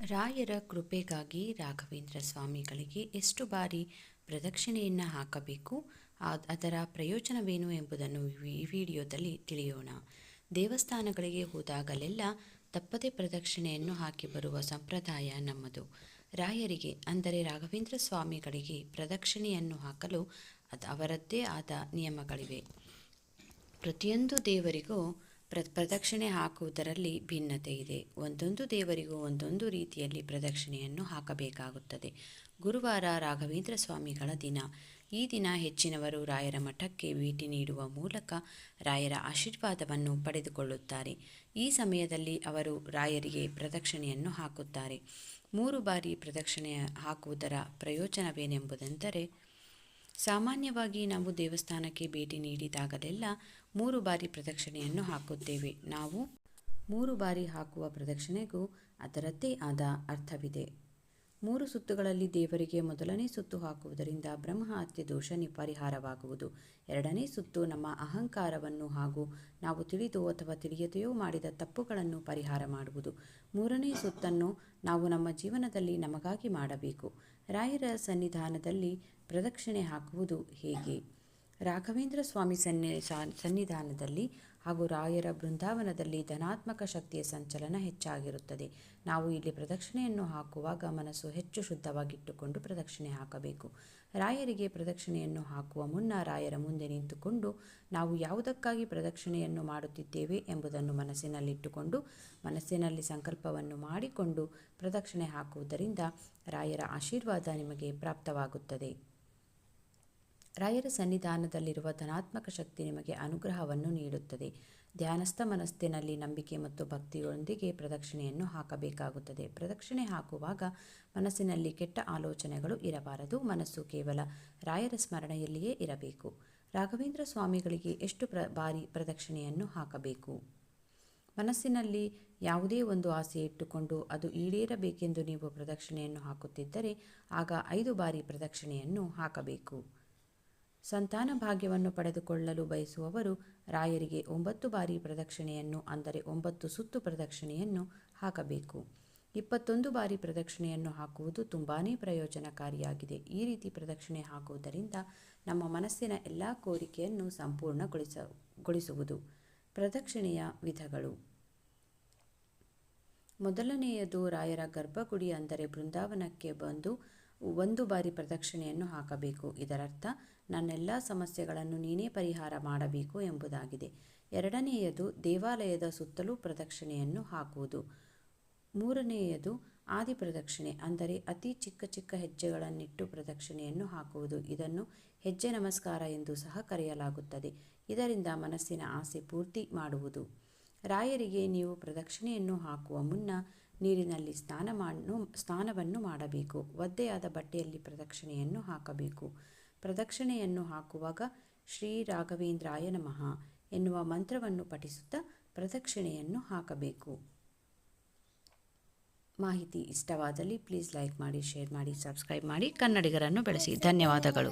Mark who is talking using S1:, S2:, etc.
S1: ರಾಯರ ಕೃಪೆಗಾಗಿ ರಾಘವೇಂದ್ರ ಸ್ವಾಮಿಗಳಿಗೆ ಎಷ್ಟು ಬಾರಿ ಪ್ರದಕ್ಷಿಣೆಯನ್ನು ಹಾಕಬೇಕು, ಅದರ ಪ್ರಯೋಜನವೇನು ಎಂಬುದನ್ನು ಈ ವಿಡಿಯೋದಲ್ಲಿ ತಿಳಿಯೋಣ. ದೇವಸ್ಥಾನಗಳಿಗೆ ಹೋದಾಗಲೆಲ್ಲ ತಪ್ಪದೆ ಪ್ರದಕ್ಷಿಣೆಯನ್ನು ಹಾಕಿ ಬರುವ ಸಂಪ್ರದಾಯ ನಮ್ಮದು. ರಾಯರಿಗೆ ಅಂದರೆ ರಾಘವೇಂದ್ರ ಸ್ವಾಮಿಗಳಿಗೆ ಪ್ರದಕ್ಷಿಣೆಯನ್ನು ಹಾಕಲು ಅವರದ್ದೇ ಆದ ನಿಯಮಗಳಿವೆ. ಪ್ರತಿಯೊಂದು ದೇವರಿಗೂ ಪ್ರದಕ್ಷಿಣೆ ಹಾಕುವುದರಲ್ಲಿ ಭಿನ್ನತೆ ಇದೆ. ಒಂದೊಂದು ದೇವರಿಗೂ ಒಂದೊಂದು ರೀತಿಯಲ್ಲಿ ಪ್ರದಕ್ಷಿಣೆಯನ್ನು ಹಾಕಬೇಕಾಗುತ್ತದೆ. ಗುರುವಾರ ರಾಘವೇಂದ್ರ ಸ್ವಾಮಿಗಳ ದಿನ. ಈ ದಿನ ಹೆಚ್ಚಿನವರು ರಾಯರ ಮಠಕ್ಕೆ ಭೇಟಿ ನೀಡುವ ಮೂಲಕ ರಾಯರ ಆಶೀರ್ವಾದವನ್ನು ಪಡೆದುಕೊಳ್ಳುತ್ತಾರೆ. ಈ ಸಮಯದಲ್ಲಿ ಅವರು ರಾಯರಿಗೆ ಪ್ರದಕ್ಷಿಣೆಯನ್ನು ಹಾಕುತ್ತಾರೆ. 3 ಬಾರಿ ಪ್ರದಕ್ಷಿಣೆ ಹಾಕುವುದರ ಪ್ರಯೋಜನವೇನೆಂಬುದೆಂದರೆ, ಸಾಮಾನ್ಯವಾಗಿ ನಾವು ದೇವಸ್ಥಾನಕ್ಕೆ ಭೇಟಿ ನೀಡಿದಾಗಲೆಲ್ಲ 3 ಬಾರಿ ಪ್ರದಕ್ಷಿಣೆಯನ್ನು ಹಾಕುತ್ತೇವೆ. ನಾವು 3 ಬಾರಿ ಹಾಕುವ ಪ್ರದಕ್ಷಿಣೆಗೂ ಅದರದ್ದೇ ಆದ ಅರ್ಥವಿದೆ. 3 ಸುತ್ತುಗಳಲ್ಲಿ ದೇವರಿಗೆ ಮೊದಲನೇ ಸುತ್ತು ಹಾಕುವುದರಿಂದ ಬ್ರಹ್ಮ ಹತ್ಯೆ ದೋಷ ಪರಿಹಾರವಾಗುವುದು. 2ನೇ ಸುತ್ತು ನಮ್ಮ ಅಹಂಕಾರವನ್ನು ಹಾಗೂ ನಾವು ತಿಳಿದೋ ಅಥವಾ ತಿಳಿಯದೆಯೋ ಮಾಡಿದ ತಪ್ಪುಗಳನ್ನು ಪರಿಹಾರ ಮಾಡುವುದು. 3ನೇ ಸುತ್ತನ್ನು ನಾವು ನಮ್ಮ ಜೀವನದಲ್ಲಿ ನಮಗಾಗಿ ಮಾಡಬೇಕು. ರಾಯರ ಸನ್ನಿಧಾನದಲ್ಲಿ ಪ್ರದಕ್ಷಿಣೆ ಹಾಕುವುದು ಹೇಗೆ? ರಾಘವೇಂದ್ರ ಸ್ವಾಮಿ ಸನ್ನಿಧಾನದಲ್ಲಿ ಹಾಗೂ ರಾಯರ ಬೃಂದಾವನದಲ್ಲಿ ಧನಾತ್ಮಕ ಶಕ್ತಿಯ ಸಂಚಲನ ಹೆಚ್ಚಾಗಿರುತ್ತದೆ. ನಾವು ಇಲ್ಲಿ ಪ್ರದಕ್ಷಿಣೆಯನ್ನು ಹಾಕುವಾಗ ಮನಸ್ಸು ಹೆಚ್ಚು ಶುದ್ಧವಾಗಿಟ್ಟುಕೊಂಡು ಪ್ರದಕ್ಷಿಣೆ ಹಾಕಬೇಕು. ರಾಯರಿಗೆ ಪ್ರದಕ್ಷಿಣೆಯನ್ನು ಹಾಕುವ ಮುನ್ನ ರಾಯರ ಮುಂದೆ ನಿಂತುಕೊಂಡು ನಾವು ಯಾವುದಕ್ಕಾಗಿ ಪ್ರದಕ್ಷಿಣೆಯನ್ನು ಮಾಡುತ್ತಿದ್ದೇವೆ ಎಂಬುದನ್ನು ಮನಸ್ಸಿನಲ್ಲಿಟ್ಟುಕೊಂಡು ಮನಸ್ಸಿನಲ್ಲಿ ಸಂಕಲ್ಪವನ್ನು ಮಾಡಿಕೊಂಡು ಪ್ರದಕ್ಷಿಣೆ ಹಾಕುವುದರಿಂದ ರಾಯರ ಆಶೀರ್ವಾದ ನಿಮಗೆ ಪ್ರಾಪ್ತವಾಗುತ್ತದೆ. ರಾಯರ ಸನ್ನಿಧಾನದಲ್ಲಿರುವ ಧನಾತ್ಮಕ ಶಕ್ತಿ ನಿಮಗೆ ಅನುಗ್ರಹವನ್ನು ನೀಡುತ್ತದೆ. ಧ್ಯಾನಸ್ಥ ಮನಸ್ಸಿನಲ್ಲಿ ನಂಬಿಕೆ ಮತ್ತು ಭಕ್ತಿಯೊಂದಿಗೆ ಪ್ರದಕ್ಷಿಣೆಯನ್ನು ಹಾಕಬೇಕಾಗುತ್ತದೆ. ಪ್ರದಕ್ಷಿಣೆ ಹಾಕುವಾಗ ಮನಸ್ಸಿನಲ್ಲಿ ಕೆಟ್ಟ ಆಲೋಚನೆಗಳು ಇರಬಾರದು. ಮನಸ್ಸು ಕೇವಲ ರಾಯರ ಸ್ಮರಣೆಯಲ್ಲಿಯೇ ಇರಬೇಕು. ರಾಘವೇಂದ್ರ ಸ್ವಾಮಿಗಳಿಗೆ ಎಷ್ಟು ಬಾರಿ ಪ್ರದಕ್ಷಿಣೆಯನ್ನು ಹಾಕಬೇಕು? ಮನಸ್ಸಿನಲ್ಲಿ ಯಾವುದೇ ಒಂದು ಆಸೆ ಇಟ್ಟುಕೊಂಡು ಅದು ಈಡೇರಬೇಕೆಂದು ನೀವು ಪ್ರದಕ್ಷಿಣೆಯನ್ನು ಹಾಕುತ್ತಿದ್ದರೆ ಆಗ 5 ಬಾರಿ ಪ್ರದಕ್ಷಿಣೆಯನ್ನು ಹಾಕಬೇಕು. ಸಂತಾನ ಭಾಗ್ಯವನ್ನು ಪಡೆದುಕೊಳ್ಳಲು ಬಯಸುವವರು ರಾಯರಿಗೆ 9 ಬಾರಿ ಪ್ರದಕ್ಷಿಣೆಯನ್ನು ಅಂದರೆ 9 ಸುತ್ತು ಪ್ರದಕ್ಷಿಣೆಯನ್ನು ಹಾಕಬೇಕು. 21 ಬಾರಿ ಪ್ರದಕ್ಷಿಣೆಯನ್ನು ಹಾಕುವುದು ತುಂಬಾ ಪ್ರಯೋಜನಕಾರಿಯಾಗಿದೆ. ಈ ರೀತಿ ಪ್ರದಕ್ಷಿಣೆ ಹಾಕುವುದರಿಂದ ನಮ್ಮ ಮನಸ್ಸಿನ ಎಲ್ಲ ಕೋರಿಕೆಯನ್ನು ಸಂಪೂರ್ಣಗೊಳಿಸುವುದು. ಪ್ರದಕ್ಷಿಣೆಯ ವಿಧಗಳು: ಮೊದಲನೆಯದು, ರಾಯರ ಗರ್ಭಗುಡಿ ಅಂದರೆ ಬೃಂದಾವನಕ್ಕೆ ಬಂದು 1 ಬಾರಿ ಪ್ರದಕ್ಷಿಣೆಯನ್ನು ಹಾಕಬೇಕು. ಇದರರ್ಥ ನನ್ನೆಲ್ಲ ಸಮಸ್ಯೆಗಳನ್ನು ನೀನೇ ಪರಿಹಾರ ಮಾಡಬೇಕು ಎಂಬುದಾಗಿದೆ. 2ನೆಯದು, ದೇವಾಲಯದ ಸುತ್ತಲೂ ಪ್ರದಕ್ಷಿಣೆಯನ್ನು ಹಾಕುವುದು. 3ನೆಯದು, ಆದಿ ಪ್ರದಕ್ಷಿಣೆ ಅಂದರೆ ಅತಿ ಚಿಕ್ಕ ಚಿಕ್ಕ ಹೆಜ್ಜೆಗಳನ್ನಿಟ್ಟು ಪ್ರದಕ್ಷಿಣೆಯನ್ನು ಹಾಕುವುದು. ಇದನ್ನು ಹೆಜ್ಜೆ ನಮಸ್ಕಾರ ಎಂದು ಸಹ ಕರೆಯಲಾಗುತ್ತದೆ. ಇದರಿಂದ ಮನಸ್ಸಿನ ಆಸೆ ಪೂರ್ತಿ ಮಾಡುವುದು. ರಾಯರಿಗೆ ನೀವು ಪ್ರದಕ್ಷಿಣೆಯನ್ನು ಹಾಕುವ ಮುನ್ನ ನೀರಿನಲ್ಲಿ ಸ್ನಾನವನ್ನು ಮಾಡಬೇಕು. ಒದ್ದೆಯಾದ ಬಟ್ಟೆಯಲ್ಲಿ ಪ್ರದಕ್ಷಿಣೆಯನ್ನು ಹಾಕಬೇಕು. ಪ್ರದಕ್ಷಿಣೆಯನ್ನು ಹಾಕುವಾಗ ಶ್ರೀ ರಾಘವೇಂದ್ರಾಯ ನಮಃ ಎನ್ನುವ ಮಂತ್ರವನ್ನು ಪಠಿಸುತ್ತಾ ಪ್ರದಕ್ಷಿಣೆಯನ್ನು ಹಾಕಬೇಕು. ಮಾಹಿತಿ ಇಷ್ಟವಾದಲ್ಲಿ ಪ್ಲೀಸ್ ಲೈಕ್ ಮಾಡಿ, ಶೇರ್ ಮಾಡಿ, ಸಬ್ಸ್ಕ್ರೈಬ್ ಮಾಡಿ. ಕನ್ನಡಿಗರನ್ನು ಬೆಳೆಸಿ. ಧನ್ಯವಾದಗಳು.